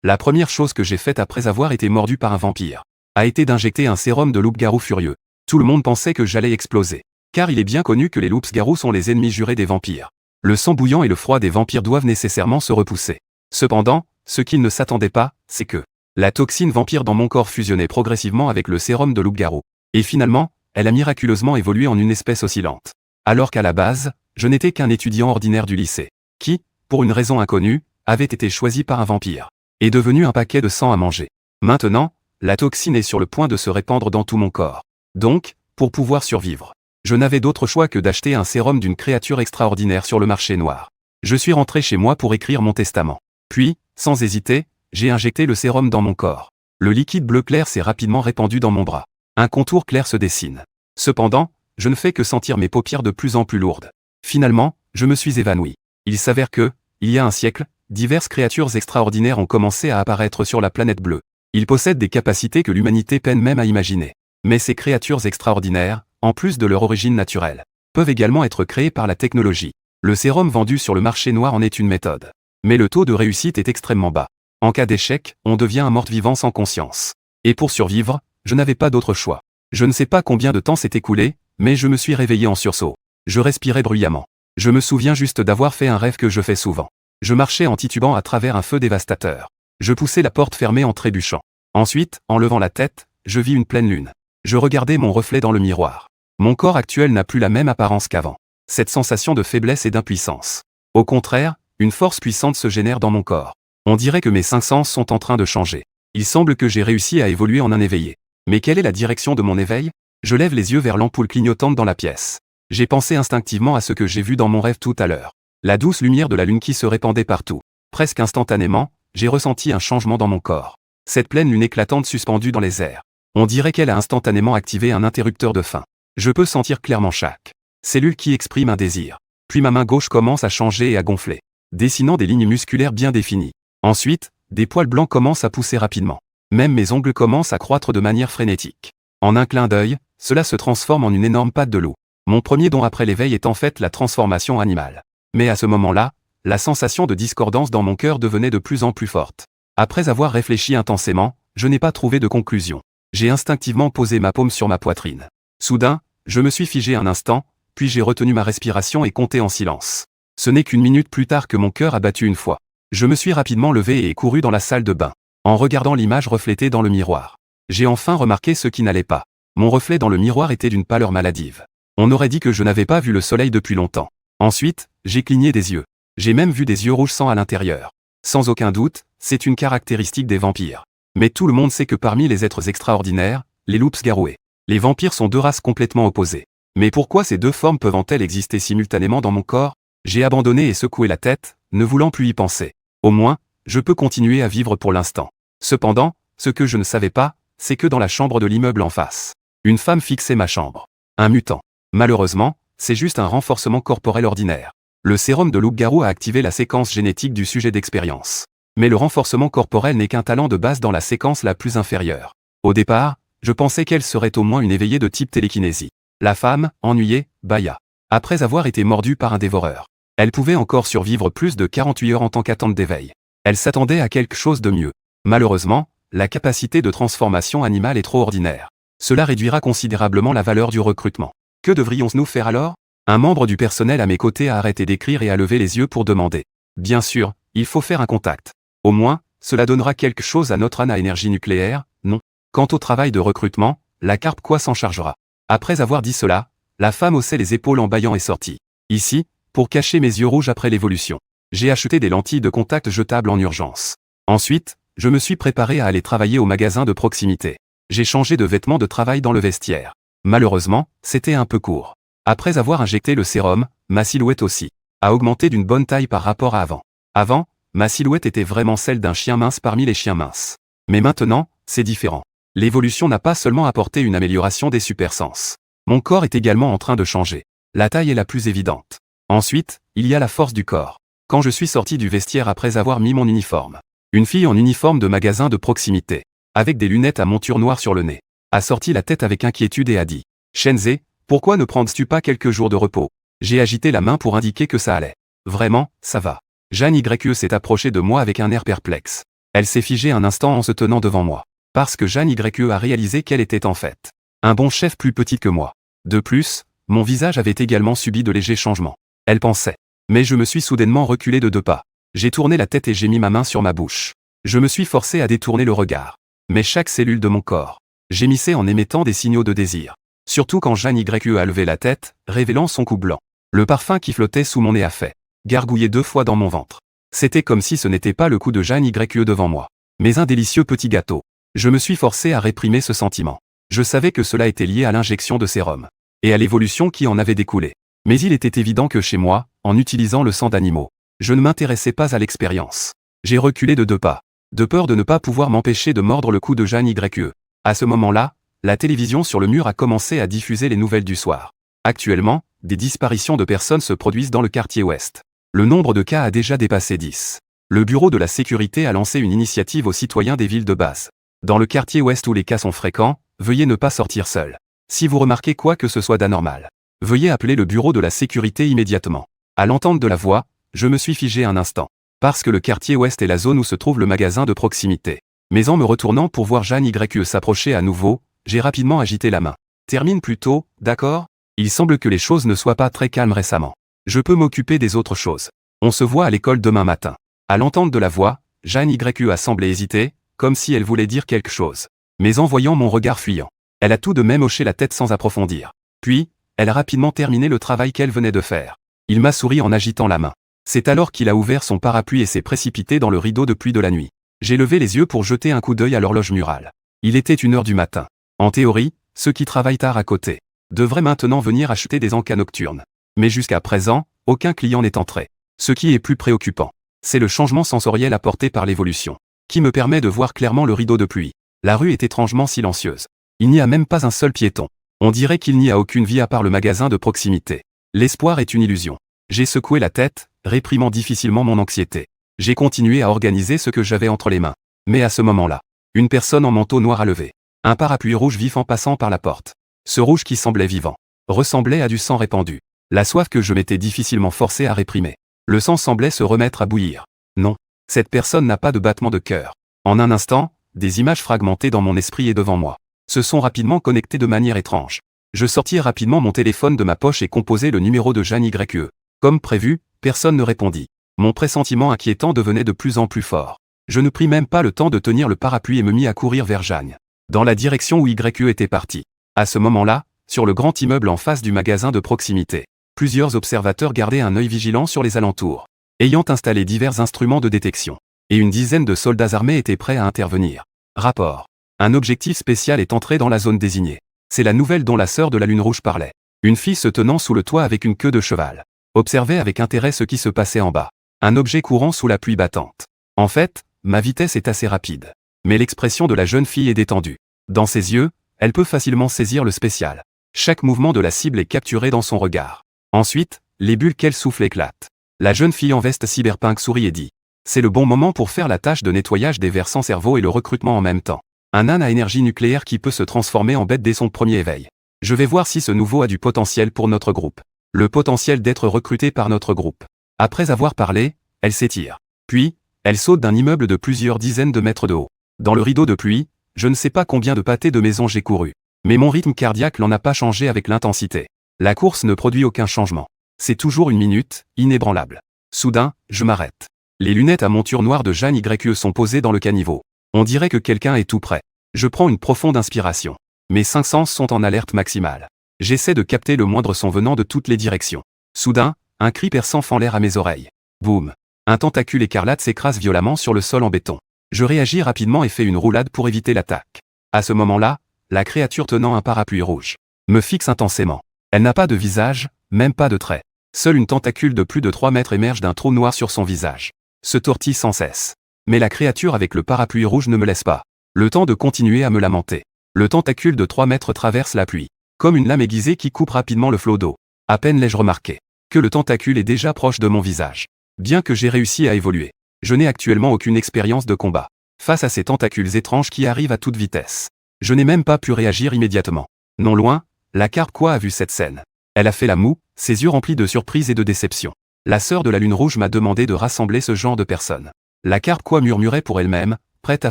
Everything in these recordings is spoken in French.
La première chose que j'ai faite après avoir été mordu par un vampire a été d'injecter un sérum de loup-garou furieux. Tout le monde pensait que j'allais exploser. Car il est bien connu que les loups-garous sont les ennemis jurés des vampires. Le sang bouillant et le froid des vampires doivent nécessairement se repousser. Cependant, ce qu'ils ne s'attendaient pas, c'est que la toxine vampire dans mon corps fusionnait progressivement avec le sérum de loup-garou. Et finalement, elle a miraculeusement évolué en une espèce oscillante. Alors qu'à la base, je n'étais qu'un étudiant ordinaire du lycée, qui, pour une raison inconnue, avait été choisi par un vampire, et devenu un paquet de sang à manger. Maintenant, la toxine est sur le point de se répandre dans tout mon corps. Donc, pour pouvoir survivre, je n'avais d'autre choix que d'acheter un sérum d'une créature extraordinaire sur le marché noir. Je suis rentré chez moi pour écrire mon testament. Puis, sans hésiter, j'ai injecté le sérum dans mon corps. Le liquide bleu clair s'est rapidement répandu dans mon bras. Un contour clair se dessine. Cependant, je ne fais que sentir mes paupières de plus en plus lourdes. Finalement, je me suis évanoui. Il s'avère que, il y a un siècle, diverses créatures extraordinaires ont commencé à apparaître sur la planète bleue. Ils possèdent des capacités que l'humanité peine même à imaginer. Mais ces créatures extraordinaires, en plus de leur origine naturelle, peuvent également être créées par la technologie. Le sérum vendu sur le marché noir en est une méthode. Mais le taux de réussite est extrêmement bas. En cas d'échec, on devient un mort-vivant sans conscience. Et pour survivre, je n'avais pas d'autre choix. Je ne sais pas combien de temps s'est écoulé, mais je me suis réveillé en sursaut. Je respirais bruyamment. Je me souviens juste d'avoir fait un rêve que je fais souvent. Je marchais en titubant à travers un feu dévastateur. Je poussais la porte fermée en trébuchant. Ensuite, en levant la tête, je vis une pleine lune. Je regardais mon reflet dans le miroir. Mon corps actuel n'a plus la même apparence qu'avant. Cette sensation de faiblesse et d'impuissance. Au contraire, une force puissante se génère dans mon corps. On dirait que mes 5 sens sont en train de changer. Il semble que j'ai réussi à évoluer en un éveillé. Mais quelle est la direction de mon éveil? Je lève les yeux vers l'ampoule clignotante dans la pièce. J'ai pensé instinctivement à ce que j'ai vu dans mon rêve tout à l'heure. La douce lumière de la lune qui se répandait partout. Presque instantanément, j'ai ressenti un changement dans mon corps. Cette pleine lune éclatante suspendue dans les airs. On dirait qu'elle a instantanément activé un interrupteur de faim. Je peux sentir clairement chaque cellule qui exprime un désir. Puis ma main gauche commence à changer et à gonfler, dessinant des lignes musculaires bien définies. Ensuite, des poils blancs commencent à pousser rapidement. Même mes ongles commencent à croître de manière frénétique. En un clin d'œil, cela se transforme en une énorme patte de loup. Mon premier don après l'éveil est en fait la transformation animale. Mais à ce moment-là, la sensation de discordance dans mon cœur devenait de plus en plus forte. Après avoir réfléchi intensément, je n'ai pas trouvé de conclusion. J'ai instinctivement posé ma paume sur ma poitrine. Soudain, je me suis figé un instant, puis j'ai retenu ma respiration et compté en silence. Ce n'est qu'une minute plus tard que mon cœur a battu une fois. Je me suis rapidement levé et couru dans la salle de bain. En regardant l'image reflétée dans le miroir, j'ai enfin remarqué ce qui n'allait pas. Mon reflet dans le miroir était d'une pâleur maladive. On aurait dit que je n'avais pas vu le soleil depuis longtemps. Ensuite, j'ai cligné des yeux. J'ai même vu des yeux rouges sang à l'intérieur. Sans aucun doute, c'est une caractéristique des vampires. Mais tout le monde sait que parmi les êtres extraordinaires, les loups-garous, les vampires sont deux races complètement opposées. Mais pourquoi ces deux formes peuvent-elles exister simultanément dans mon corps? J'ai abandonné et secoué la tête, ne voulant plus y penser. Au moins, je peux continuer à vivre pour l'instant. Cependant, ce que je ne savais pas, c'est que dans la chambre de l'immeuble en face, une femme fixait ma chambre. Un mutant. Malheureusement, c'est juste un renforcement corporel ordinaire. Le sérum de loup-garou a activé la séquence génétique du sujet d'expérience. Mais le renforcement corporel n'est qu'un talent de base dans la séquence la plus inférieure. Au départ, je pensais qu'elle serait au moins une éveillée de type télékinésie. La femme, ennuyée, bâilla. Après avoir été mordue par un dévoreur, elle pouvait encore survivre plus de 48 heures en tant qu'attente d'éveil. Elle s'attendait à quelque chose de mieux. Malheureusement, la capacité de transformation animale est trop ordinaire. Cela réduira considérablement la valeur du recrutement. Que devrions-nous faire alors? Un membre du personnel à mes côtés a arrêté d'écrire et a levé les yeux pour demander. Bien sûr, il faut faire un contact. Au moins, cela donnera quelque chose à notre âne à énergie nucléaire, non? Quant au travail de recrutement, la carpe quoi s'en chargera. Après avoir dit cela, la femme haussait les épaules en bâillant et sortit. Ici, pour cacher mes yeux rouges après l'évolution, j'ai acheté des lentilles de contact jetables en urgence. Ensuite, je me suis préparé à aller travailler au magasin de proximité. J'ai changé de vêtements de travail dans le vestiaire. Malheureusement, c'était un peu court. Après avoir injecté le sérum, ma silhouette aussi a augmenté d'une bonne taille par rapport à avant. Avant, ma silhouette était vraiment celle d'un chien mince parmi les chiens minces. Mais maintenant, c'est différent. L'évolution n'a pas seulement apporté une amélioration des supersens. Mon corps est également en train de changer. La taille est la plus évidente. Ensuite, il y a la force du corps. Quand je suis sorti du vestiaire après avoir mis mon uniforme, une fille en uniforme de magasin de proximité, avec des lunettes à monture noire sur le nez, a sorti la tête avec inquiétude et a dit « Shenze, pourquoi ne prends-tu pas quelques jours de repos ?» J'ai agité la main pour indiquer que ça allait. Vraiment, ça va. Jeanne YE s'est approchée de moi avec un air perplexe. Elle s'est figée un instant en se tenant devant moi. Parce que Jeanne YE a réalisé qu'elle était en fait un bon chef plus petit que moi. De plus, mon visage avait également subi de légers changements. Elle pensait. Mais je me suis soudainement reculé de 2 pas. J'ai tourné la tête et j'ai mis ma main sur ma bouche. Je me suis forcé à détourner le regard. Mais chaque cellule de mon corps gémissait en émettant des signaux de désir. Surtout quand Jeanne YE a levé la tête, révélant son cou blanc. Le parfum qui flottait sous mon nez a fait gargouiller 2 fois dans mon ventre. C'était comme si ce n'était pas le cou de Jeanne YE devant moi, mais un délicieux petit gâteau. Je me suis forcé à réprimer ce sentiment. Je savais que cela était lié à l'injection de sérum et à l'évolution qui en avait découlé. Mais il était évident que chez moi, en utilisant le sang d'animaux, je ne m'intéressais pas à l'expérience. J'ai reculé de 2 pas, de peur de ne pas pouvoir m'empêcher de mordre le cou de Jeanne YE. À ce moment-là, la télévision sur le mur a commencé à diffuser les nouvelles du soir. Actuellement, des disparitions de personnes se produisent dans le quartier ouest. Le nombre de cas a déjà dépassé 10. Le bureau de la sécurité a lancé une initiative aux citoyens des villes de base. Dans le quartier ouest où les cas sont fréquents, veuillez ne pas sortir seul. Si vous remarquez quoi que ce soit d'anormal, veuillez appeler le bureau de la sécurité immédiatement. À l'entente de la voix, je me suis figé un instant. Parce que le quartier ouest est la zone où se trouve le magasin de proximité. Mais en me retournant pour voir Jeanne YE s'approcher à nouveau, j'ai rapidement agité la main. Termine plus tôt, d'accord? Il semble que les choses ne soient pas très calmes récemment. Je peux m'occuper des autres choses. On se voit à l'école demain matin. À l'entente de la voix, Jeanne YE a semblé hésiter, comme si elle voulait dire quelque chose. Mais en voyant mon regard fuyant, elle a tout de même hoché la tête sans approfondir. Puis, elle a rapidement terminé le travail qu'elle venait de faire. Il m'a souri en agitant la main. C'est alors qu'il a ouvert son parapluie et s'est précipité dans le rideau de pluie de la nuit. J'ai levé les yeux pour jeter un coup d'œil à l'horloge murale. Il était 1h du matin. En théorie, ceux qui travaillent tard à côté devraient maintenant venir acheter des encas nocturnes. Mais jusqu'à présent, aucun client n'est entré. Ce qui est plus préoccupant, c'est le changement sensoriel apporté par l'évolution, qui me permet de voir clairement le rideau de pluie. La rue est étrangement silencieuse. Il n'y a même pas un seul piéton. On dirait qu'il n'y a aucune vie à part le magasin de proximité. L'espoir est une illusion. J'ai secoué la tête, réprimant difficilement mon anxiété. J'ai continué à organiser ce que j'avais entre les mains. Mais à ce moment-là, une personne en manteau noir a levé un parapluie rouge vif en passant par la porte. Ce rouge qui semblait vivant ressemblait à du sang répandu. La soif que je m'étais difficilement forcé à réprimer. Le sang semblait se remettre à bouillir. Non, cette personne n'a pas de battement de cœur. En un instant, des images fragmentées dans mon esprit et devant moi se sont rapidement connectées de manière étrange. Je sortis rapidement mon téléphone de ma poche et composai le numéro de Jeanne YE. Comme prévu, personne ne répondit. Mon pressentiment inquiétant devenait de plus en plus fort. Je ne pris même pas le temps de tenir le parapluie et me mis à courir vers Jeanne, dans la direction où YE était parti. À ce moment-là, sur le grand immeuble en face du magasin de proximité, plusieurs observateurs gardaient un œil vigilant sur les alentours, ayant installé divers instruments de détection. Et une dizaine de soldats armés étaient prêts à intervenir. Rapport. Un objectif spécial est entré dans la zone désignée. C'est la nouvelle dont la sœur de la Lune Rouge parlait. Une fille se tenant sous le toit avec une queue de cheval observait avec intérêt ce qui se passait en bas. Un objet courant sous la pluie battante. En fait, ma vitesse est assez rapide. Mais l'expression de la jeune fille est détendue. Dans ses yeux, elle peut facilement saisir le spécial. Chaque mouvement de la cible est capturé dans son regard. Ensuite, les bulles qu'elle souffle éclatent. La jeune fille en veste cyberpunk sourit et dit: c'est le bon moment pour faire la tâche de nettoyage des vers sans cerveau et le recrutement en même temps. Un âne à énergie nucléaire qui peut se transformer en bête dès son premier éveil. Je vais voir si ce nouveau a du potentiel pour notre groupe. Le potentiel d'être recruté par notre groupe. Après avoir parlé, elle s'étire. Puis, elle saute d'un immeuble de plusieurs dizaines de mètres de haut. Dans le rideau de pluie, je ne sais pas combien de pâtés de maison j'ai couru. Mais mon rythme cardiaque n'en a pas changé avec l'intensité. La course ne produit aucun changement. C'est toujours 1 minute, inébranlable. Soudain, je m'arrête. Les lunettes à monture noire de Jeanne YE sont posées dans le caniveau. On dirait que quelqu'un est tout près. Je prends une profonde inspiration. Mes 5 sens sont en alerte maximale. J'essaie de capter le moindre son venant de toutes les directions. Soudain, un cri perçant fend l'air à mes oreilles. Boum. Un tentacule écarlate s'écrase violemment sur le sol en béton. Je réagis rapidement et fais une roulade pour éviter l'attaque. À ce moment-là, la créature tenant un parapluie rouge me fixe intensément. Elle n'a pas de visage, même pas de traits. Seule une tentacule de plus de 3 mètres émerge d'un trou noir sur son visage. Se tortille sans cesse. Mais la créature avec le parapluie rouge ne me laisse pas le temps de continuer à me lamenter. Le tentacule de 3 mètres traverse la pluie, comme une lame aiguisée qui coupe rapidement le flot d'eau. À peine l'ai-je remarqué que le tentacule est déjà proche de mon visage. Bien que j'ai réussi à évoluer, je n'ai actuellement aucune expérience de combat face à ces tentacules étranges qui arrivent à toute vitesse. Je n'ai même pas pu réagir immédiatement. Non loin, la Carquois a vu cette scène. Elle a fait la moue, ses yeux remplis de surprise et de déception. La sœur de la Lune Rouge m'a demandé de rassembler ce genre de personnes. La Carquois murmurait pour elle-même, prête à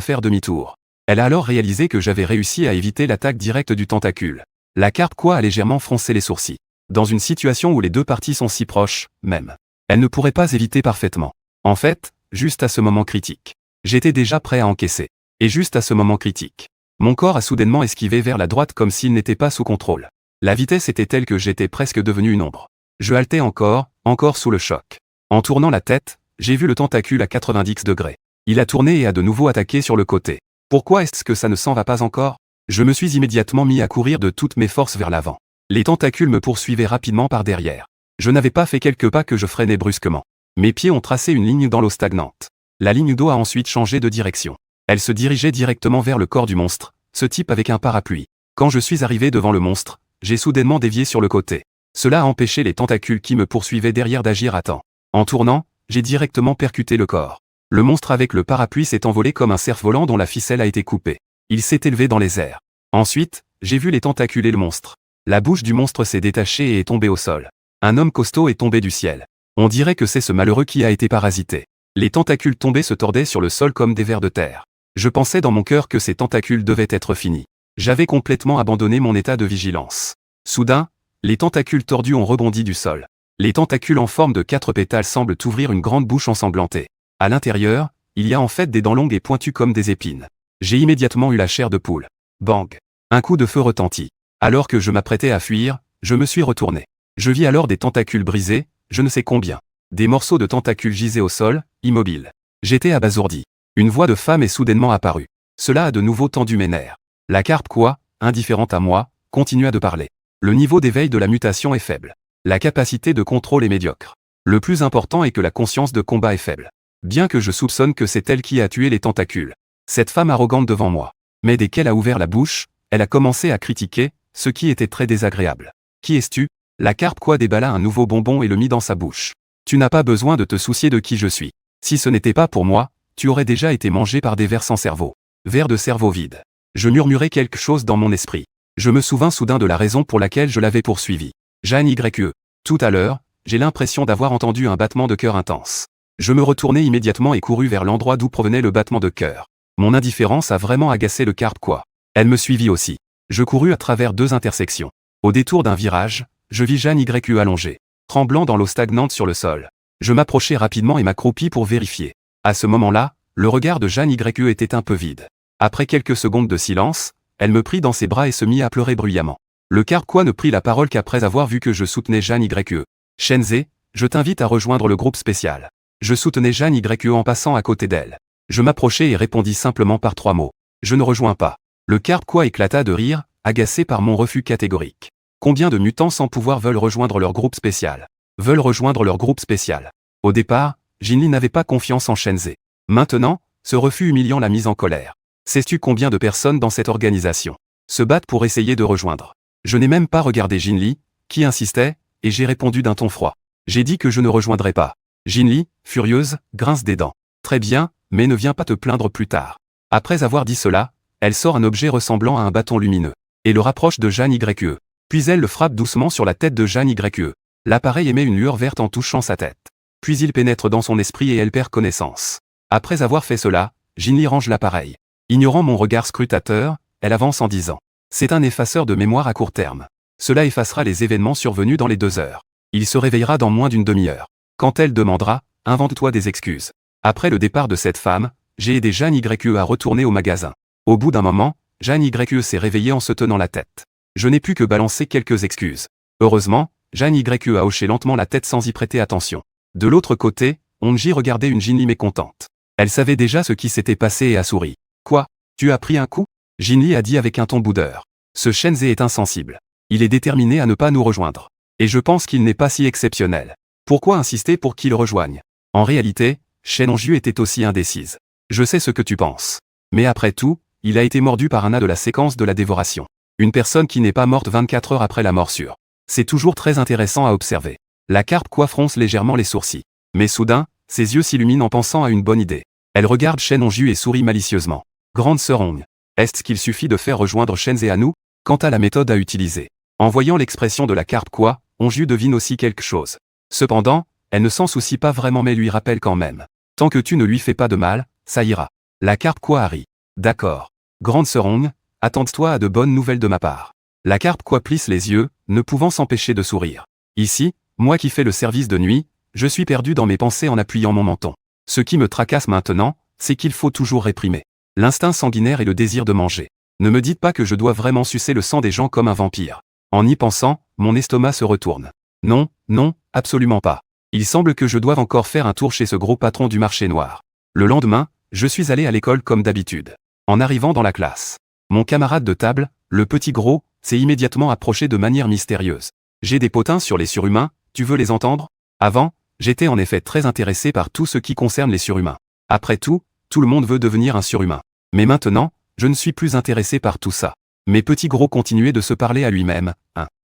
faire demi-tour. Elle a alors réalisé que j'avais réussi à éviter l'attaque directe du tentacule. La carpe quoi a légèrement froncé les sourcils. Dans une situation où les deux parties sont si proches, même, elle ne pourrait pas éviter parfaitement. En fait, juste à ce moment critique, j'étais déjà prêt à encaisser. Et juste à ce moment critique, mon corps a soudainement esquivé vers la droite comme s'il n'était pas sous contrôle. La vitesse était telle que j'étais presque devenu une ombre. Je haletais encore sous le choc. En tournant la tête, j'ai vu le tentacule à 90 degrés. Il a tourné et a de nouveau attaqué sur le côté. Pourquoi est-ce que ça ne s'en va pas encore? Je me suis immédiatement mis à courir de toutes mes forces vers l'avant. Les tentacules me poursuivaient rapidement par derrière. Je n'avais pas fait quelques pas que je freinais brusquement. Mes pieds ont tracé une ligne dans l'eau stagnante. La ligne d'eau a ensuite changé de direction. Elle se dirigeait directement vers le corps du monstre, ce type avec un parapluie. Quand je suis arrivé devant le monstre, j'ai soudainement dévié sur le côté. Cela a empêché les tentacules qui me poursuivaient derrière d'agir à temps. En tournant, j'ai directement percuté le corps. Le monstre avec le parapluie s'est envolé comme un cerf-volant dont la ficelle a été coupée. Il s'est élevé dans les airs. Ensuite, j'ai vu les tentacules et le monstre. La bouche du monstre s'est détachée et est tombée au sol. Un homme costaud est tombé du ciel. On dirait que c'est ce malheureux qui a été parasité. Les tentacules tombés se tordaient sur le sol comme des vers de terre. Je pensais dans mon cœur que ces tentacules devaient être finis. J'avais complètement abandonné mon état de vigilance. Soudain, les tentacules tordus ont rebondi du sol. Les tentacules en forme de 4 pétales semblent ouvrir une grande bouche ensanglantée. À l'intérieur, il y a en fait des dents longues et pointues comme des épines. J'ai immédiatement eu la chair de poule. Bang! Un coup de feu retentit. Alors que je m'apprêtais à fuir, je me suis retourné. Je vis alors des tentacules brisés, je ne sais combien. Des morceaux de tentacules gisaient au sol, immobiles. J'étais abasourdi. Une voix de femme est soudainement apparue. Cela a de nouveau tendu mes nerfs. La carpe quoi, indifférente à moi, continua de parler. Le niveau d'éveil de la mutation est faible. La capacité de contrôle est médiocre. Le plus important est que la conscience de combat est faible. Bien que je soupçonne que c'est elle qui a tué les tentacules. Cette femme arrogante devant moi. Mais dès qu'elle a ouvert la bouche, elle a commencé à critiquer, ce qui était très désagréable. Qui es-tu? La carpe quoi déballa un nouveau bonbon et le mit dans sa bouche. Tu n'as pas besoin de te soucier de qui je suis. Si ce n'était pas pour moi, tu aurais déjà été mangé par des vers sans cerveau. Vers de cerveau vide. Je murmurai quelque chose dans mon esprit. Je me souvins soudain de la raison pour laquelle je l'avais poursuivi. Jeanne YE. Tout à l'heure, j'ai l'impression d'avoir entendu un battement de cœur intense. Je me retournai immédiatement et courus vers l'endroit d'où provenait le battement de cœur. Mon indifférence a vraiment agacé le carpe quoi. Elle me suivit aussi. Je courus à travers 2 intersections. Au détour d'un virage, je vis Jeanne YE allongée, tremblant dans l'eau stagnante sur le sol. Je m'approchai rapidement et m'accroupis pour vérifier. À ce moment-là, le regard de Jeanne YE était un peu vide. Après quelques secondes de silence, elle me prit dans ses bras et se mit à pleurer bruyamment. Le carpe quoi ne prit la parole qu'après avoir vu que je soutenais Jeanne YE. Shenze, je t'invite à rejoindre le groupe spécial. Je soutenais Jeanne YE en passant à côté d'elle. Je m'approchai et répondis simplement par 3 mots. Je ne rejoins pas. Le carpe quoi éclata de rire, agacé par mon refus catégorique. Combien de mutants sans pouvoir veulent rejoindre leur groupe spécial? Veulent rejoindre leur groupe spécial. Au départ, Jinli n'avait pas confiance en Shenze. Maintenant, ce refus humiliant l'a mise en colère. Sais-tu combien de personnes dans cette organisation se battent pour essayer de rejoindre? Je n'ai même pas regardé Jinli, qui insistait, et j'ai répondu d'un ton froid. J'ai dit que je ne rejoindrais pas. Jinli, furieuse, grince des dents. Très bien, mais ne viens pas te plaindre plus tard. Après avoir dit cela, elle sort un objet ressemblant à un bâton lumineux, et le rapproche de Jeanne YE. Puis elle le frappe doucement sur la tête de Jeanne YE. L'appareil émet une lueur verte en touchant sa tête. Puis il pénètre dans son esprit et elle perd connaissance. Après avoir fait cela, Jinli range l'appareil. Ignorant mon regard scrutateur, elle avance en disant. C'est un effaceur de mémoire à court terme. Cela effacera les événements survenus dans les 2 heures. Il se réveillera dans moins d'une demi-heure. Quand elle demandera, invente-toi des excuses. Après le départ de cette femme, j'ai aidé Jeanne YE à retourner au magasin. Au bout d'un moment, Jeanne YE s'est réveillée en se tenant la tête. Je n'ai pu que balancer quelques excuses. Heureusement, Jeanne YE a hoché lentement la tête sans y prêter attention. De l'autre côté, Onji regardait une Jinli mécontente. Elle savait déjà ce qui s'était passé et a souri. Quoi? Tu as pris un coup? Jinli a dit avec un ton boudeur. Ce Shenze est insensible. Il est déterminé à ne pas nous rejoindre. Et je pense qu'il n'est pas si exceptionnel. Pourquoi insister pour qu'il rejoigne? En réalité, Shen Onju était aussi indécise. Je sais ce que tu penses. Mais après tout, il a été mordu par un A de la séquence de la dévoration. Une personne qui n'est pas morte 24 heures après la morsure. C'est toujours très intéressant à observer. La carpe quoi fronce légèrement les sourcils. Mais soudain, ses yeux s'illuminent en pensant à une bonne idée. Elle regarde Shen Onju et sourit malicieusement. Grande sœur Ong. Est-ce qu'il suffit de faire rejoindre Shenze à nous? Quant à la méthode à utiliser. En voyant l'expression de la carpe quoi, Onju devine aussi quelque chose. Cependant, elle ne s'en soucie pas vraiment mais lui rappelle quand même. Tant que tu ne lui fais pas de mal, ça ira. La carpe quoi Harry? D'accord. Grande sœur Ong, attends-toi à de bonnes nouvelles de ma part. La carpe quoi plisse les yeux, ne pouvant s'empêcher de sourire. Ici, moi qui fais le service de nuit, je suis perdu dans mes pensées en appuyant mon menton. Ce qui me tracasse maintenant, c'est qu'il faut toujours réprimer l'instinct sanguinaire et le désir de manger. Ne me dites pas que je dois vraiment sucer le sang des gens comme un vampire. En y pensant, mon estomac se retourne. Non, non, absolument pas. Il semble que je doive encore faire un tour chez ce gros patron du marché noir. Le lendemain, je suis allé à l'école comme d'habitude. En arrivant dans la classe, mon camarade de table, le petit gros, s'est immédiatement approché de manière mystérieuse. J'ai des potins sur les surhumains, tu veux les entendre? Avant, j'étais en effet très intéressé par tout ce qui concerne les surhumains. Après tout le monde veut devenir un surhumain. Mais maintenant, je ne suis plus intéressé par tout ça. Mais petit gros continuait de se parler à lui-même.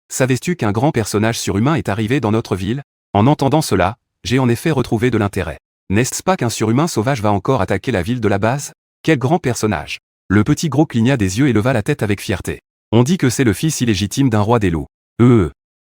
Savais-tu qu'un grand personnage surhumain est arrivé dans notre ville? En entendant cela, j'ai en effet retrouvé de l'intérêt. N'est-ce pas qu'un surhumain sauvage va encore attaquer la ville de la base? Quel grand personnage! Le petit gros cligna des yeux et leva la tête avec fierté. On dit que c'est le fils illégitime d'un roi des loups.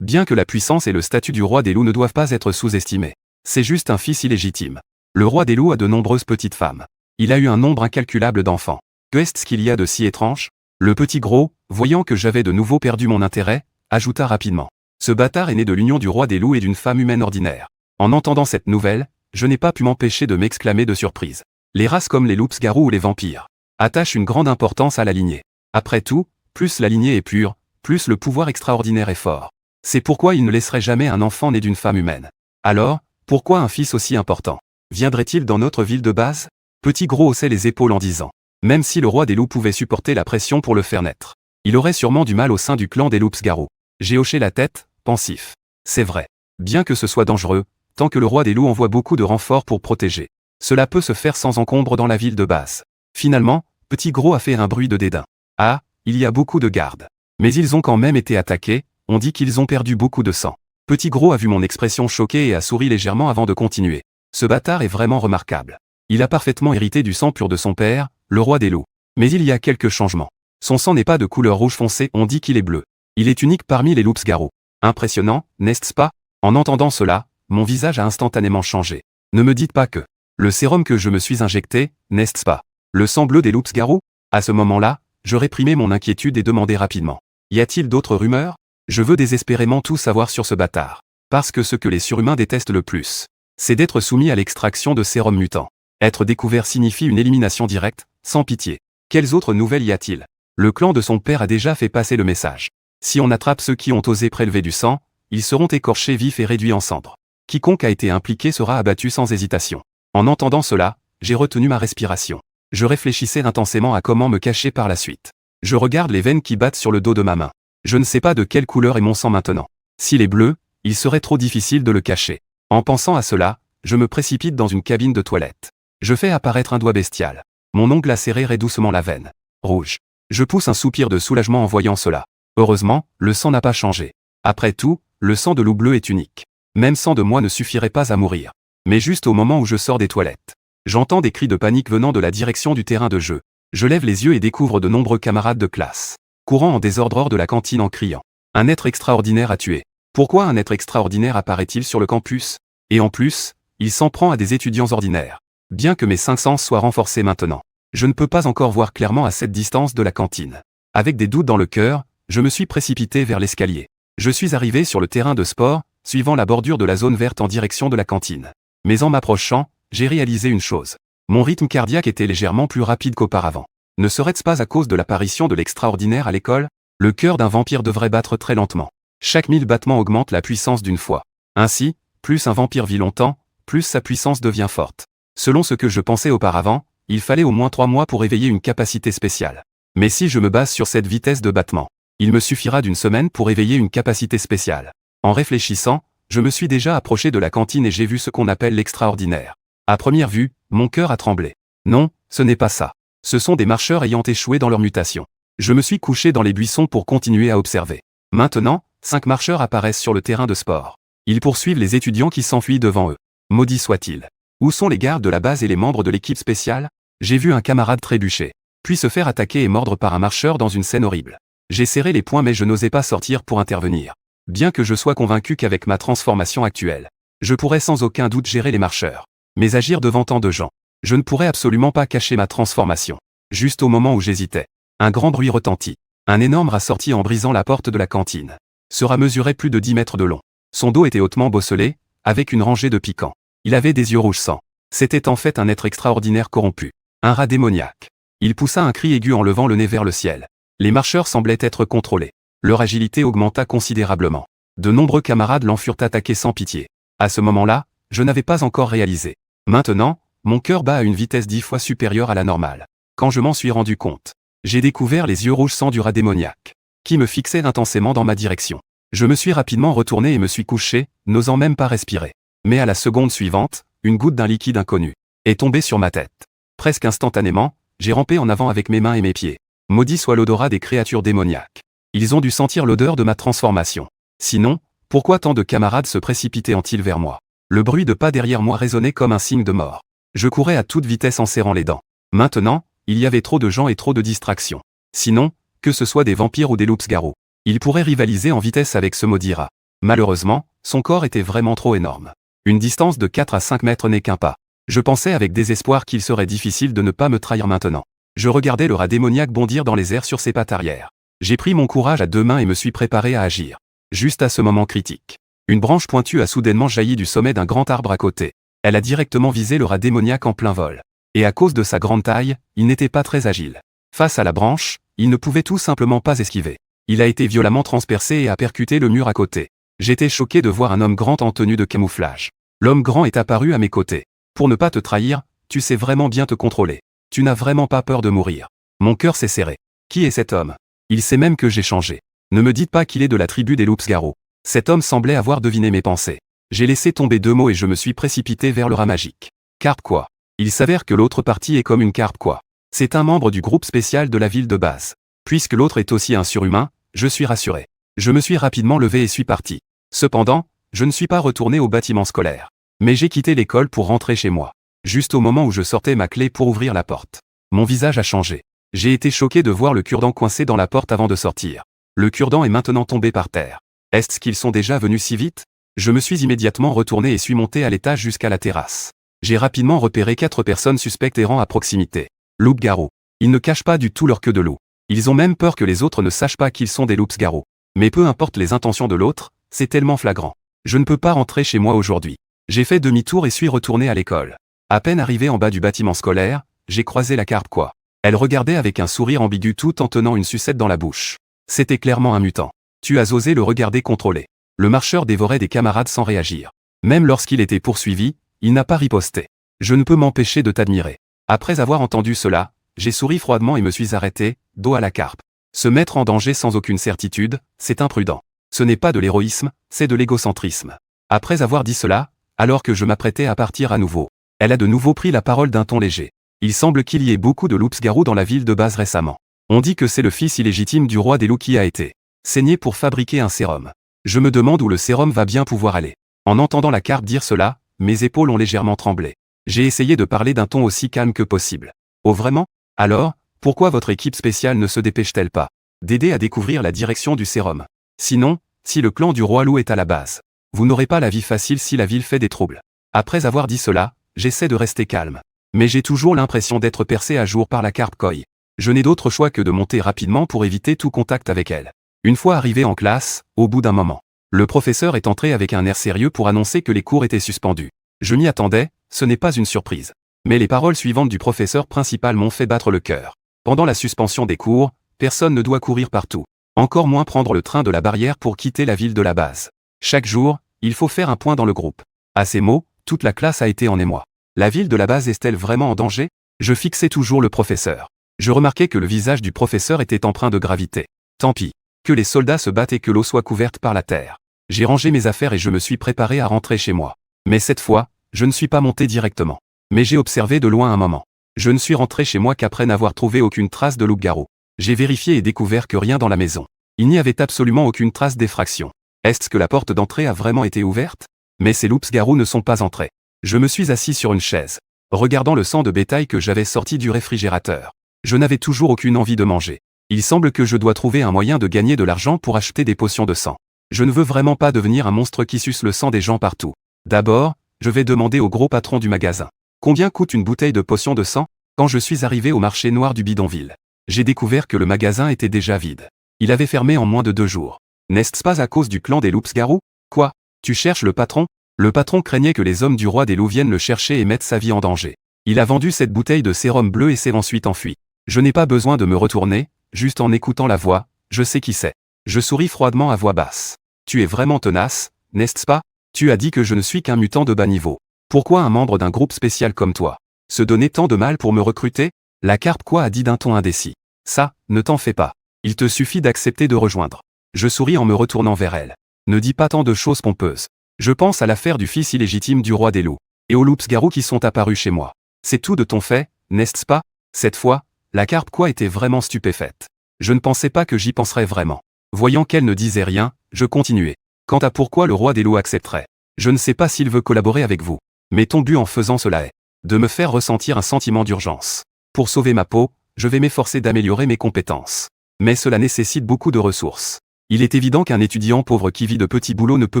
Bien que la puissance et le statut du roi des loups ne doivent pas être sous-estimés. C'est juste un fils illégitime. Le roi des loups a de nombreuses petites femmes. Il a eu un nombre incalculable d'enfants. Qu'est-ce qu'il y a de si étrange? Le petit gros, voyant que j'avais de nouveau perdu mon intérêt, ajouta rapidement. Ce bâtard est né de l'union du roi des loups et d'une femme humaine ordinaire. En entendant cette nouvelle, je n'ai pas pu m'empêcher de m'exclamer de surprise. Les races comme les loups-garous ou les vampires attachent une grande importance à la lignée. Après tout, plus la lignée est pure, plus le pouvoir extraordinaire est fort. C'est pourquoi il ne laisserait jamais un enfant né d'une femme humaine. Alors, pourquoi un fils aussi important? Viendrait-il dans notre ville de base? Petit gros haussait les épaules en disant. Même si le roi des loups pouvait supporter la pression pour le faire naître, il aurait sûrement du mal au sein du clan des loups-garous. J'ai hoché la tête, pensif. C'est vrai. Bien que ce soit dangereux, tant que le roi des loups envoie beaucoup de renforts pour protéger, cela peut se faire sans encombre dans la ville de base. Finalement, Petit Gros a fait un bruit de dédain. Ah, il y a beaucoup de gardes. Mais ils ont quand même été attaqués, on dit qu'ils ont perdu beaucoup de sang. Petit Gros a vu mon expression choquée et a souri légèrement avant de continuer. Ce bâtard est vraiment remarquable. Il a parfaitement hérité du sang pur de son père, le roi des loups. Mais il y a quelques changements. Son sang n'est pas de couleur rouge foncé, on dit qu'il est bleu. Il est unique parmi les loups-garous. Impressionnant, n'est-ce pas? En entendant cela, mon visage a instantanément changé. Ne me dites pas que le sérum que je me suis injecté, n'est-ce pas le sang bleu des loups-garous? À ce moment-là, je réprimai mon inquiétude et demandai rapidement. Y a-t-il d'autres rumeurs? Je veux désespérément tout savoir sur ce bâtard. Parce que ce que les surhumains détestent le plus, c'est d'être soumis à l'extraction de sérum mutant. Être découvert signifie une élimination directe, sans pitié. Quelles autres nouvelles y a-t-il? Le clan de son père a déjà fait passer le message. Si on attrape ceux qui ont osé prélever du sang, ils seront écorchés vifs et réduits en cendres. Quiconque a été impliqué sera abattu sans hésitation. En entendant cela, j'ai retenu ma respiration. Je réfléchissais intensément à comment me cacher par la suite. Je regarde les veines qui battent sur le dos de ma main. Je ne sais pas de quelle couleur est mon sang maintenant. S'il est bleu, il serait trop difficile de le cacher. En pensant à cela, je me précipite dans une cabine de toilette. Je fais apparaître un doigt bestial. Mon ongle a serré doucement la veine rouge. Je pousse un soupir de soulagement en voyant cela. Heureusement, le sang n'a pas changé. Après tout, le sang de loup bleu est unique. Même 100 de moi ne suffirait pas à mourir. Mais juste au moment où je sors des toilettes, j'entends des cris de panique venant de la direction du terrain de jeu. Je lève les yeux et découvre de nombreux camarades de classe, courant en désordre hors de la cantine en criant. Un être extraordinaire a tué. Pourquoi un être extraordinaire apparaît-il sur le campus? Et en plus, il s'en prend à des étudiants ordinaires. Bien que mes 5 sens soient renforcés maintenant, je ne peux pas encore voir clairement à cette distance de la cantine. Avec des doutes dans le cœur, je me suis précipité vers l'escalier. Je suis arrivé sur le terrain de sport, suivant la bordure de la zone verte en direction de la cantine. Mais en m'approchant, j'ai réalisé une chose. Mon rythme cardiaque était légèrement plus rapide qu'auparavant. Ne serait-ce pas à cause de l'apparition de l'extraordinaire à l'école? Le cœur d'un vampire devrait battre très lentement. Chaque 1000 battements augmente la puissance d'une fois. Ainsi, plus un vampire vit longtemps, plus sa puissance devient forte. Selon ce que je pensais auparavant, il fallait au moins 3 mois pour éveiller une capacité spéciale. Mais si je me base sur cette vitesse de battement, il me suffira d'1 semaine pour éveiller une capacité spéciale. En réfléchissant, je me suis déjà approché de la cantine et j'ai vu ce qu'on appelle l'extraordinaire. À première vue, mon cœur a tremblé. Non, ce n'est pas ça. Ce sont des marcheurs ayant échoué dans leur mutation. Je me suis couché dans les buissons pour continuer à observer. Maintenant, 5 marcheurs apparaissent sur le terrain de sport. Ils poursuivent les étudiants qui s'enfuient devant eux. Maudit soit-il. Où sont les gardes de la base et les membres de l'équipe spéciale? J'ai vu un camarade trébucher, puis se faire attaquer et mordre par un marcheur dans une scène horrible. J'ai serré les poings mais je n'osais pas sortir pour intervenir. Bien que je sois convaincu qu'avec ma transformation actuelle, je pourrais sans aucun doute gérer les marcheurs. Mais agir devant tant de gens, Je ne pourrais absolument pas cacher ma transformation. Juste au moment où j'hésitais, un grand bruit retentit. Un énorme rat sortit en brisant la porte de la cantine. Ce rat mesurait plus de 10 mètres de long. Son dos était hautement bosselé, avec une rangée de piquants. Il avait des yeux rouge sang. C'était en fait un être extraordinaire corrompu. Un rat démoniaque. Il poussa un cri aigu en levant le nez vers le ciel. Les marcheurs semblaient être contrôlés. Leur agilité augmenta considérablement. De nombreux camarades l'en furent attaqués sans pitié. À ce moment-là, je n'avais pas encore réalisé. Maintenant, mon cœur bat à une vitesse 10 fois supérieure à la normale. Quand je m'en suis rendu compte, j'ai découvert les yeux rouges sang du rat démoniaque, qui me fixait intensément dans ma direction. Je me suis rapidement retourné et me suis couché, n'osant même pas respirer. Mais à la seconde suivante, une goutte d'un liquide inconnu est tombée sur ma tête. Presque instantanément, j'ai rampé en avant avec mes mains et mes pieds. Maudit soit l'odorat des créatures démoniaques. Ils ont dû sentir l'odeur de ma transformation. Sinon, pourquoi tant de camarades se précipitaient-ils vers moi? Le bruit de pas derrière moi résonnait comme un signe de mort. Je courais à toute vitesse en serrant les dents. Maintenant, il y avait trop de gens et trop de distractions. Sinon, que ce soit des vampires ou des loups-garous, ils pourraient rivaliser en vitesse avec ce maudit rat. Malheureusement, son corps était vraiment trop énorme. Une distance de 4 à 5 mètres n'est qu'un pas. Je pensais avec désespoir qu'il serait difficile de ne pas me trahir maintenant. Je regardais le rat démoniaque bondir dans les airs sur ses pattes arrière. J'ai pris mon courage à deux mains et me suis préparé à agir. Juste à ce moment critique, une branche pointue a soudainement jailli du sommet d'un grand arbre à côté. Elle a directement visé le rat démoniaque en plein vol. Et à cause de sa grande taille, il n'était pas très agile. Face à la branche, il ne pouvait tout simplement pas esquiver. Il a été violemment transpercé et a percuté le mur à côté. J'étais choqué de voir un homme grand en tenue de camouflage. L'homme grand est apparu à mes côtés. Pour ne pas te trahir, tu sais vraiment bien te contrôler. Tu n'as vraiment pas peur de mourir. Mon cœur s'est serré. Qui est cet homme? Il sait même que j'ai changé. Ne me dites pas qu'il est de la tribu des loups-garous. Cet homme semblait avoir deviné mes pensées. J'ai laissé tomber deux mots et je me suis précipité vers le rat magique. Carpe quoi? Il s'avère que l'autre partie est comme une carpe quoi. C'est un membre du groupe spécial de la ville de base. Puisque l'autre est aussi un surhumain, je suis rassuré. Je me suis rapidement levé et suis parti. Cependant, je ne suis pas retourné au bâtiment scolaire. Mais j'ai quitté l'école pour rentrer chez moi. Juste au moment où je sortais ma clé pour ouvrir la porte. Mon visage a changé. J'ai été choqué de voir le cure-dent coincé dans la porte avant de sortir. Le cure-dent est maintenant tombé par terre. Est-ce qu'ils sont déjà venus si vite? Je me suis immédiatement retourné et suis monté à l'étage jusqu'à la terrasse. J'ai rapidement repéré 4 personnes suspectes errant à proximité. Loups-garous. Ils ne cachent pas du tout leur queue de loup. Ils ont même peur que les autres ne sachent pas qu'ils sont des loups-garous. Mais peu importe les intentions de l'autre, c'est tellement flagrant. Je ne peux pas rentrer chez moi aujourd'hui. J'ai fait demi-tour et suis retourné à l'école. À peine arrivé en bas du bâtiment scolaire, j'ai croisé la carpe quoi. Elle regardait avec un sourire ambigu tout en tenant une sucette dans la bouche. C'était clairement un mutant. Tu as osé le regarder contrôler. Le marcheur dévorait des camarades sans réagir. Même lorsqu'il était poursuivi, il n'a pas riposté. Je ne peux m'empêcher de t'admirer. Après avoir entendu cela, j'ai souri froidement et me suis arrêté, dos à la carpe. Se mettre en danger sans aucune certitude, c'est imprudent. Ce n'est pas de l'héroïsme, c'est de l'égocentrisme. Après avoir dit cela, alors que je m'apprêtais à partir à nouveau, elle a de nouveau pris la parole d'un ton léger. Il semble qu'il y ait beaucoup de loups-garous dans la ville de base récemment. On dit que c'est le fils illégitime du roi des loups qui a été saigné pour fabriquer un sérum. Je me demande où le sérum va bien pouvoir aller. En entendant la carpe dire cela, mes épaules ont légèrement tremblé. J'ai essayé de parler d'un ton aussi calme que possible. Oh vraiment? Alors, pourquoi votre équipe spéciale ne se dépêche-t-elle pas d'aider à découvrir la direction du sérum? Sinon, si le clan du roi loup est à la base, vous n'aurez pas la vie facile si la ville fait des troubles. Après avoir dit cela, j'essaie de rester calme. Mais j'ai toujours l'impression d'être percé à jour par la carpe koi. Je n'ai d'autre choix que de monter rapidement pour éviter tout contact avec elle. Une fois arrivé en classe, au bout d'un moment, le professeur est entré avec un air sérieux pour annoncer que les cours étaient suspendus. Je m'y attendais, ce n'est pas une surprise. Mais les paroles suivantes du professeur principal m'ont fait battre le cœur. Pendant la suspension des cours, personne ne doit courir partout. Encore moins prendre le train de la barrière pour quitter la ville de la base. Chaque jour, il faut faire un point dans le groupe. À ces mots, toute la classe a été en émoi. La ville de la base est-elle vraiment en danger? Je fixais toujours le professeur. Je remarquais que le visage du professeur était empreint de gravité. Tant pis. Que les soldats se battent et que l'eau soit couverte par la terre. J'ai rangé mes affaires et je me suis préparé à rentrer chez moi. Mais cette fois, je ne suis pas monté directement. Mais j'ai observé de loin un moment. Je ne suis rentré chez moi qu'après n'avoir trouvé aucune trace de loup-garou. J'ai vérifié et découvert que rien dans la maison. Il n'y avait absolument aucune trace d'effraction. Est-ce que la porte d'entrée a vraiment été ouverte? Mais ces loups-garous ne sont pas entrés. Je me suis assis sur une chaise, regardant le sang de bétail que j'avais sorti du réfrigérateur. Je n'avais toujours aucune envie de manger. Il semble que je dois trouver un moyen de gagner de l'argent pour acheter des potions de sang. Je ne veux vraiment pas devenir un monstre qui suce le sang des gens partout. D'abord, je vais demander au gros patron du magasin. Combien coûte une bouteille de potion de sang? Quand je suis arrivé au marché noir du bidonville, j'ai découvert que le magasin était déjà vide. Il avait fermé en moins de 2 jours. N'est-ce pas à cause du clan des loups-garous? Quoi? Tu cherches le patron? Le patron craignait que les hommes du roi des loups viennent le chercher et mettent sa vie en danger. Il a vendu cette bouteille de sérum bleu et s'est ensuite enfui. Je n'ai pas besoin de me retourner, juste en écoutant la voix, je sais qui c'est. Je souris froidement à voix basse. Tu es vraiment tenace, n'est-ce pas? Tu as dit que je ne suis qu'un mutant de bas niveau. Pourquoi un membre d'un groupe spécial comme toi se donner tant de mal pour me recruter? La carpe quoi a dit d'un ton indécis. Ça, ne t'en fais pas. Il te suffit d'accepter de rejoindre. Je souris en me retournant vers elle. Ne dis pas tant de choses pompeuses. Je pense à l'affaire du fils illégitime du roi des loups, et aux loups-garous qui sont apparus chez moi. C'est tout de ton fait, n'est-ce pas? Cette fois, la carpe quoi était vraiment stupéfaite. Je ne pensais pas que j'y penserais vraiment. Voyant qu'elle ne disait rien, je continuais. Quant à pourquoi le roi des loups accepterait, je ne sais pas s'il veut collaborer avec vous. Mais ton but en faisant cela est de me faire ressentir un sentiment d'urgence. Pour sauver ma peau, je vais m'efforcer d'améliorer mes compétences. Mais cela nécessite beaucoup de ressources. Il est évident qu'un étudiant pauvre qui vit de petits boulots ne peut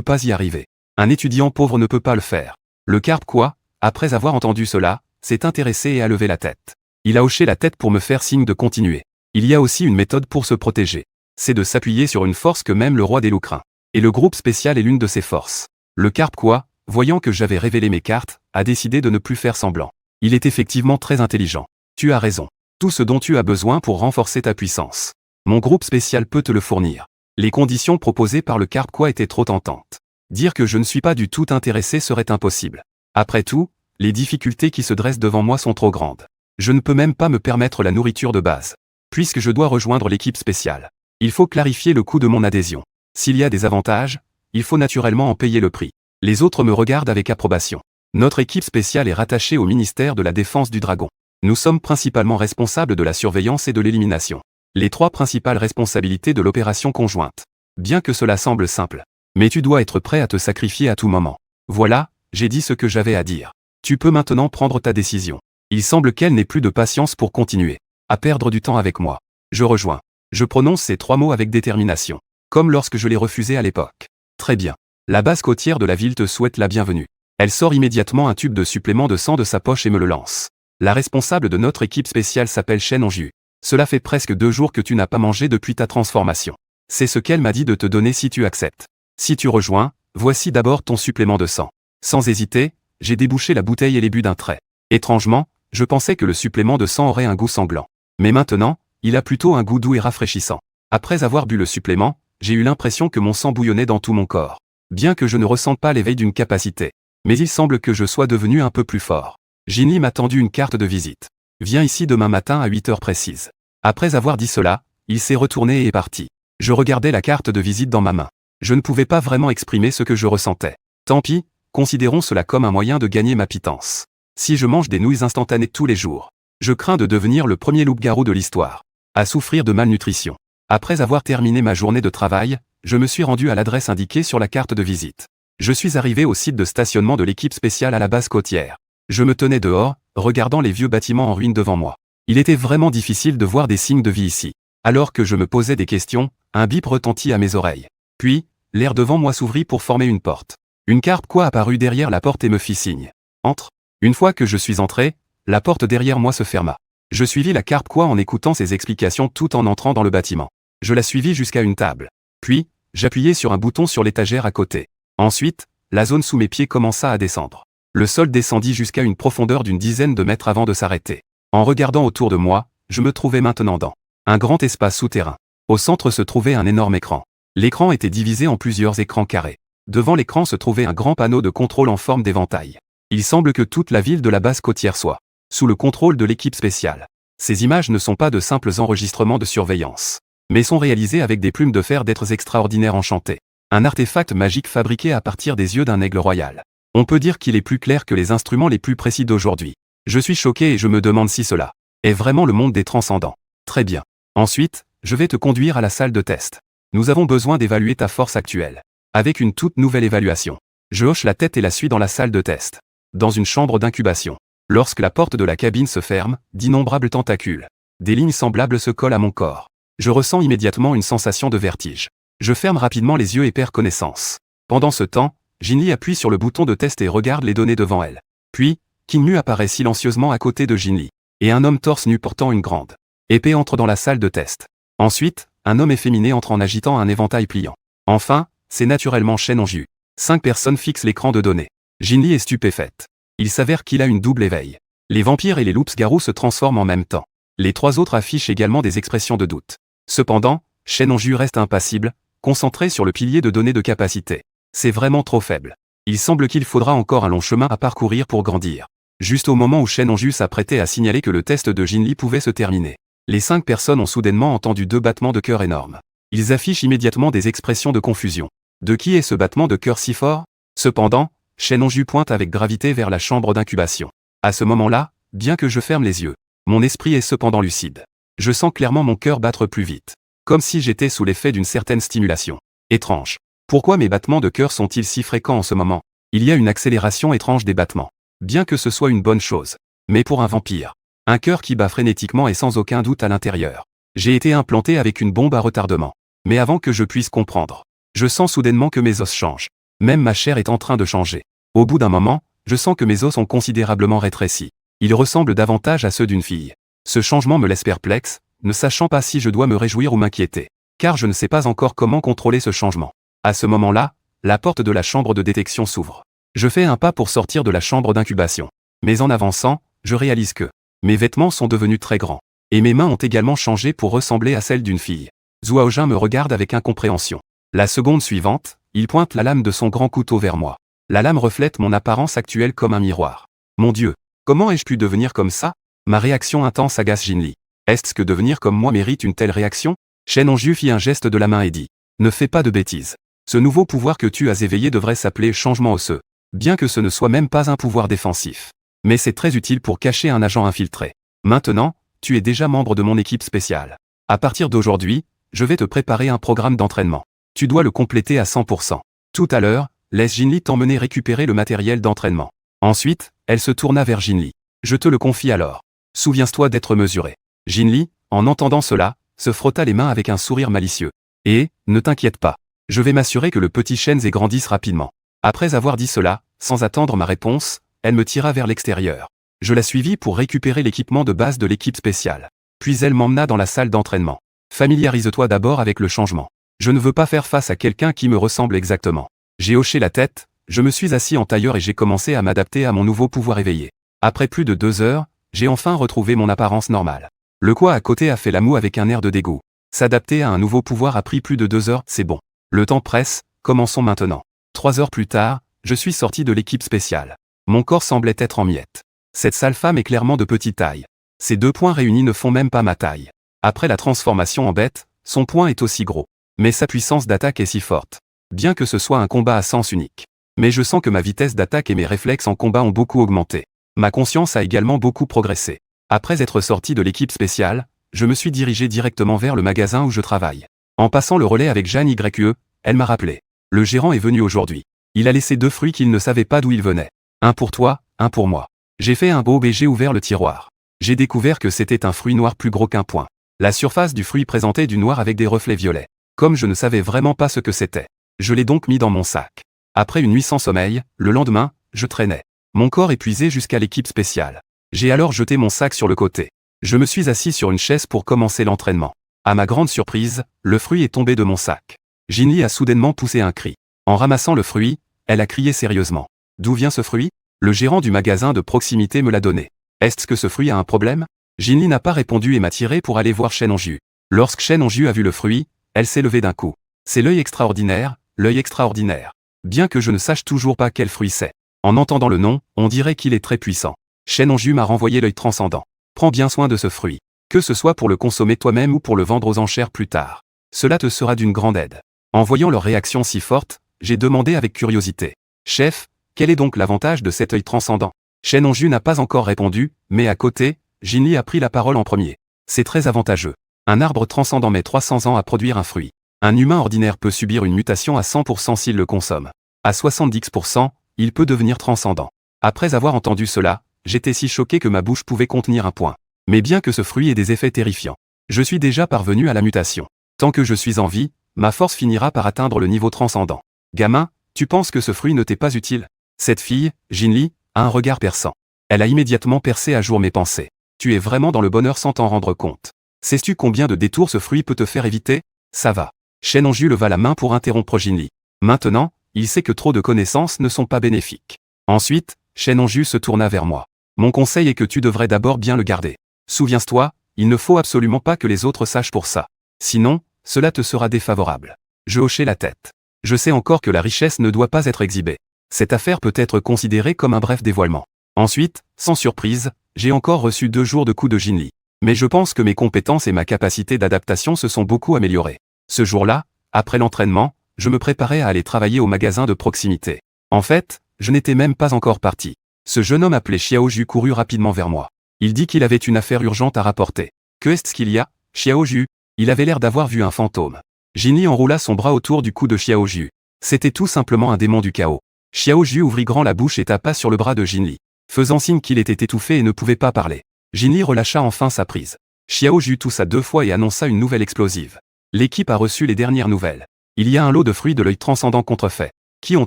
pas y arriver. Un étudiant pauvre ne peut pas le faire. Le carpe quoi, après avoir entendu cela, s'est intéressé et a levé la tête. Il a hoché la tête pour me faire signe de continuer. Il y a aussi une méthode pour se protéger. C'est de s'appuyer sur une force que même le roi des loups craint. Et le groupe spécial est l'une de ces forces. Le carpe quoi, voyant que j'avais révélé mes cartes, a décidé de ne plus faire semblant. Il est effectivement très intelligent. Tu as raison. Tout ce dont tu as besoin pour renforcer ta puissance. Mon groupe spécial peut te le fournir. Les conditions proposées par le carpe quoi étaient trop tentantes. Dire que je ne suis pas du tout intéressé serait impossible. Après tout, les difficultés qui se dressent devant moi sont trop grandes. Je ne peux même pas me permettre la nourriture de base. Puisque je dois rejoindre l'équipe spéciale, il faut clarifier le coût de mon adhésion. S'il y a des avantages, il faut naturellement en payer le prix. Les autres me regardent avec approbation. Notre équipe spéciale est rattachée au ministère de la Défense du Dragon. Nous sommes principalement responsables de la surveillance et de l'élimination. Les 3 principales responsabilités de l'opération conjointe. Bien que cela semble simple. Mais tu dois être prêt à te sacrifier à tout moment. Voilà, j'ai dit ce que j'avais à dire. Tu peux maintenant prendre ta décision. Il semble qu'elle n'ait plus de patience pour continuer à perdre du temps avec moi. Je rejoins. Je prononce ces 3 mots avec détermination. Comme lorsque je les refusais à l'époque. Très bien. La base côtière de la ville te souhaite la bienvenue. Elle sort immédiatement un tube de supplément de sang de sa poche et me le lance. La responsable de notre équipe spéciale s'appelle Shen Anju. Cela fait presque 2 jours que tu n'as pas mangé depuis ta transformation. C'est ce qu'elle m'a dit de te donner si tu acceptes. Si tu rejoins, voici d'abord ton supplément de sang. Sans hésiter, j'ai débouché la bouteille et les bu d'un trait. Étrangement, je pensais que le supplément de sang aurait un goût sanglant. Mais maintenant, il a plutôt un goût doux et rafraîchissant. Après avoir bu le supplément, j'ai eu l'impression que mon sang bouillonnait dans tout mon corps. Bien que je ne ressente pas l'éveil d'une capacité. Mais il semble que je sois devenu un peu plus fort. Jinli m'a tendu une carte de visite. Viens ici demain matin à 8 heures précises. Après avoir dit cela, il s'est retourné et est parti. Je regardais la carte de visite dans ma main. Je ne pouvais pas vraiment exprimer ce que je ressentais. Tant pis, considérons cela comme un moyen de gagner ma pitance. Si je mange des nouilles instantanées tous les jours, je crains de devenir le premier loup-garou de l'histoire à souffrir de malnutrition. Après avoir terminé ma journée de travail, je me suis rendu à l'adresse indiquée sur la carte de visite. Je suis arrivé au site de stationnement de l'équipe spéciale à la base côtière. Je me tenais dehors, regardant les vieux bâtiments en ruine devant moi. Il était vraiment difficile de voir des signes de vie ici. Alors que je me posais des questions, un bip retentit à mes oreilles. Puis, l'air devant moi s'ouvrit pour former une porte. Une carpe quoi apparut derrière la porte et me fit signe. Entre. Une fois que je suis entré, la porte derrière moi se ferma. Je suivis la carpe quoi en écoutant ses explications tout en entrant dans le bâtiment. Je la suivis jusqu'à une table. Puis, j'appuyai sur un bouton sur l'étagère à côté. Ensuite, la zone sous mes pieds commença à descendre. Le sol descendit jusqu'à une profondeur d'une dizaine de mètres avant de s'arrêter. En regardant autour de moi, je me trouvais maintenant dans un grand espace souterrain. Au centre se trouvait un énorme écran. L'écran était divisé en plusieurs écrans carrés. Devant l'écran se trouvait un grand panneau de contrôle en forme d'éventail. Il semble que toute la ville de la base côtière soit sous le contrôle de l'équipe spéciale. Ces images ne sont pas de simples enregistrements de surveillance, mais sont réalisées avec des plumes de fer d'êtres extraordinaires enchantés. Un artefact magique fabriqué à partir des yeux d'un aigle royal. On peut dire qu'il est plus clair que les instruments les plus précis d'aujourd'hui. Je suis choqué et je me demande si cela est vraiment le monde des transcendants. Très bien. Ensuite, je vais te conduire à la salle de test. Nous avons besoin d'évaluer ta force actuelle. Avec une toute nouvelle évaluation. Je hoche la tête et la suis dans la salle de test. Dans une chambre d'incubation. Lorsque la porte de la cabine se ferme, d'innombrables tentacules. Des lignes semblables se collent à mon corps. Je ressens immédiatement une sensation de vertige. Je ferme rapidement les yeux et perds connaissance. Pendant ce temps, Jinli appuie sur le bouton de test et regarde les données devant elle. Puis, King Mu apparaît silencieusement à côté de Jinli. Et un homme torse nu portant une grande épée entre dans la salle de test. Ensuite, un homme efféminé entre en agitant un éventail pliant. Enfin, c'est naturellement Shen Hongju. 5 personnes fixent l'écran de données. Jinli est stupéfaite. Il s'avère qu'il a une double éveil. Les vampires et les loups-garous se transforment en même temps. Les 3 autres affichent également des expressions de doute. Cependant, Shen Hongju reste impassible, concentré sur le pilier de données de capacité. C'est vraiment trop faible. Il semble qu'il faudra encore un long chemin à parcourir pour grandir. Juste au moment où Shen Hongju s'apprêtait à signaler que le test de Jinli pouvait se terminer, les 5 personnes ont soudainement entendu 2 battements de cœur énormes. Ils affichent immédiatement des expressions de confusion. De qui est ce battement de cœur si fort? Cependant, Shen Hongju pointe avec gravité vers la chambre d'incubation. À ce moment-là, bien que je ferme les yeux, mon esprit est cependant lucide. Je sens clairement mon cœur battre plus vite. Comme si j'étais sous l'effet d'une certaine stimulation. Étrange. Pourquoi mes battements de cœur sont-ils si fréquents en ce moment? Il y a une accélération étrange des battements. Bien que ce soit une bonne chose. Mais pour un vampire, un cœur qui bat frénétiquement et sans aucun doute à l'intérieur. J'ai été implanté avec une bombe à retardement. Mais avant que je puisse comprendre, je sens soudainement que mes os changent. Même ma chair est en train de changer. Au bout d'un moment, je sens que mes os ont considérablement rétréci. Ils ressemblent davantage à ceux d'une fille. Ce changement me laisse perplexe, ne sachant pas si je dois me réjouir ou m'inquiéter. Car je ne sais pas encore comment contrôler ce changement. À ce moment-là, la porte de la chambre de détection s'ouvre. Je fais un pas pour sortir de la chambre d'incubation. Mais en avançant, je réalise que mes vêtements sont devenus très grands. Et mes mains ont également changé pour ressembler à celles d'une fille. Zhuo Jin me regarde avec incompréhension. La seconde suivante, il pointe la lame de son grand couteau vers moi. La lame reflète mon apparence actuelle comme un miroir. Mon Dieu, comment ai-je pu devenir comme ça? Ma réaction intense agace Jinli. Est-ce que devenir comme moi mérite une telle réaction? Shen Hongju fit un geste de la main et dit. Ne fais pas de bêtises. Ce nouveau pouvoir que tu as éveillé devrait s'appeler changement osseux. Bien que ce ne soit même pas un pouvoir défensif. Mais c'est très utile pour cacher un agent infiltré. Maintenant, tu es déjà membre de mon équipe spéciale. À partir d'aujourd'hui, je vais te préparer un programme d'entraînement. Tu dois le compléter à 100%. Tout à l'heure, laisse Jinli t'emmener récupérer le matériel d'entraînement. Ensuite, elle se tourna vers Jinli. Je te le confie alors. Souviens-toi d'être mesuré. Jinli, en entendant cela, se frotta les mains avec un sourire malicieux. Et, ne t'inquiète pas. Je vais m'assurer que le petit Shenzi grandisse rapidement. Après avoir dit cela, sans attendre ma réponse, elle me tira vers l'extérieur. Je la suivis pour récupérer l'équipement de base de l'équipe spéciale. Puis elle m'emmena dans la salle d'entraînement. Familiarise-toi d'abord avec le changement. Je ne veux pas faire face à quelqu'un qui me ressemble exactement. J'ai hoché la tête, je me suis assis en tailleur et j'ai commencé à m'adapter à mon nouveau pouvoir éveillé. Après plus de 2 heures, j'ai enfin retrouvé mon apparence normale. Le quoi à côté a fait la moue avec un air de dégoût. S'adapter à un nouveau pouvoir a pris plus de 2 heures, c'est bon. Le temps presse, commençons maintenant. 3 heures plus tard, je suis sorti de l'équipe spéciale. Mon corps semblait être en miettes. Cette sale femme est clairement de petite taille. Ces 2 poings réunis ne font même pas ma taille. Après la transformation en bête, son poing est aussi gros. Mais sa puissance d'attaque est si forte. Bien que ce soit un combat à sens unique. Mais je sens que ma vitesse d'attaque et mes réflexes en combat ont beaucoup augmenté. Ma conscience a également beaucoup progressé. Après être sorti de l'équipe spéciale, je me suis dirigé directement vers le magasin où je travaille. En passant le relais avec Jeanne YE, elle m'a rappelé. Le gérant est venu aujourd'hui. Il a laissé 2 fruits qu'il ne savait pas d'où ils venaient. Un pour toi, un pour moi. J'ai fait un beau et j'ai ouvert le tiroir. J'ai découvert que c'était un fruit noir plus gros qu'un poing. La surface du fruit présentait du noir avec des reflets violets. Comme je ne savais vraiment pas ce que c'était, je l'ai donc mis dans mon sac. Après une nuit sans sommeil, le lendemain, je traînais. Mon corps épuisé jusqu'à l'équipe spéciale. J'ai alors jeté mon sac sur le côté. Je me suis assis sur une chaise pour commencer l'entraînement. À ma grande surprise, le fruit est tombé de mon sac. Jinli a soudainement poussé un cri. En ramassant le fruit, elle a crié sérieusement. D'où vient ce fruit? Le gérant du magasin de proximité me l'a donné. Est-ce que ce fruit a un problème? Jinli n'a pas répondu et m'a tiré pour aller voir Shen Hongju. Lorsque Shen Hongju a vu le fruit, elle s'est levée d'un coup. C'est l'œil extraordinaire, l'œil extraordinaire. Bien que je ne sache toujours pas quel fruit c'est. En entendant le nom, on dirait qu'il est très puissant. Shen Hongju m'a renvoyé l'œil transcendant. Prends bien soin de ce fruit. Que ce soit pour le consommer toi-même ou pour le vendre aux enchères plus tard. Cela te sera d'une grande aide. En voyant leur réaction si forte, j'ai demandé avec curiosité. Chef, quel est donc l'avantage de cet œil transcendant? Shen Hongju n'a pas encore répondu, mais à côté, Jinli a pris la parole en premier. C'est très avantageux. Un arbre transcendant met 300 ans à produire un fruit. Un humain ordinaire peut subir une mutation à 100% s'il le consomme. À 70%, il peut devenir transcendant. Après avoir entendu cela, j'étais si choqué que ma bouche pouvait contenir un point. Mais bien que ce fruit ait des effets terrifiants, je suis déjà parvenu à la mutation. Tant que je suis en vie, ma force finira par atteindre le niveau transcendant. Gamin, tu penses que ce fruit ne t'est pas utile? Cette fille, Jinli, a un regard perçant. Elle a immédiatement percé à jour mes pensées. Tu es vraiment dans le bonheur sans t'en rendre compte. Sais-tu combien de détours ce fruit peut te faire éviter? Ça va. Shen Anju leva la main pour interrompre Jinli. Maintenant, il sait que trop de connaissances ne sont pas bénéfiques. Ensuite, Shen Anju se tourna vers moi. Mon conseil est que tu devrais d'abord bien le garder. Souviens-toi, il ne faut absolument pas que les autres sachent pour ça. Sinon, cela te sera défavorable. Je hochai la tête. Je sais encore que la richesse ne doit pas être exhibée. Cette affaire peut être considérée comme un bref dévoilement. Ensuite, sans surprise, j'ai encore reçu 2 jours de coups de Jinli. Mais je pense que mes compétences et ma capacité d'adaptation se sont beaucoup améliorées. Ce jour-là, après l'entraînement, je me préparais à aller travailler au magasin de proximité. En fait, je n'étais même pas encore parti. Ce jeune homme appelé Xiaoju courut rapidement vers moi. Il dit qu'il avait une affaire urgente à rapporter. Que est-ce qu'il y a, Xiaoju? Il avait l'air d'avoir vu un fantôme. Jinli enroula son bras autour du cou de Xiaoju. C'était tout simplement un démon du chaos. Xiaoju ouvrit grand la bouche et tapa sur le bras de Jinli, faisant signe qu'il était étouffé et ne pouvait pas parler. Jinli relâcha enfin sa prise. Xiaoju toussa 2 fois et annonça une nouvelle explosive. L'équipe a reçu les dernières nouvelles. Il y a un lot de fruits de l'œil transcendant contrefaits, qui ont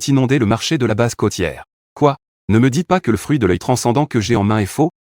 inondé le marché de la base côtière. Quoi? Ne me dites pas que le fruit de l'œil transcendant que j'ai en main est faux?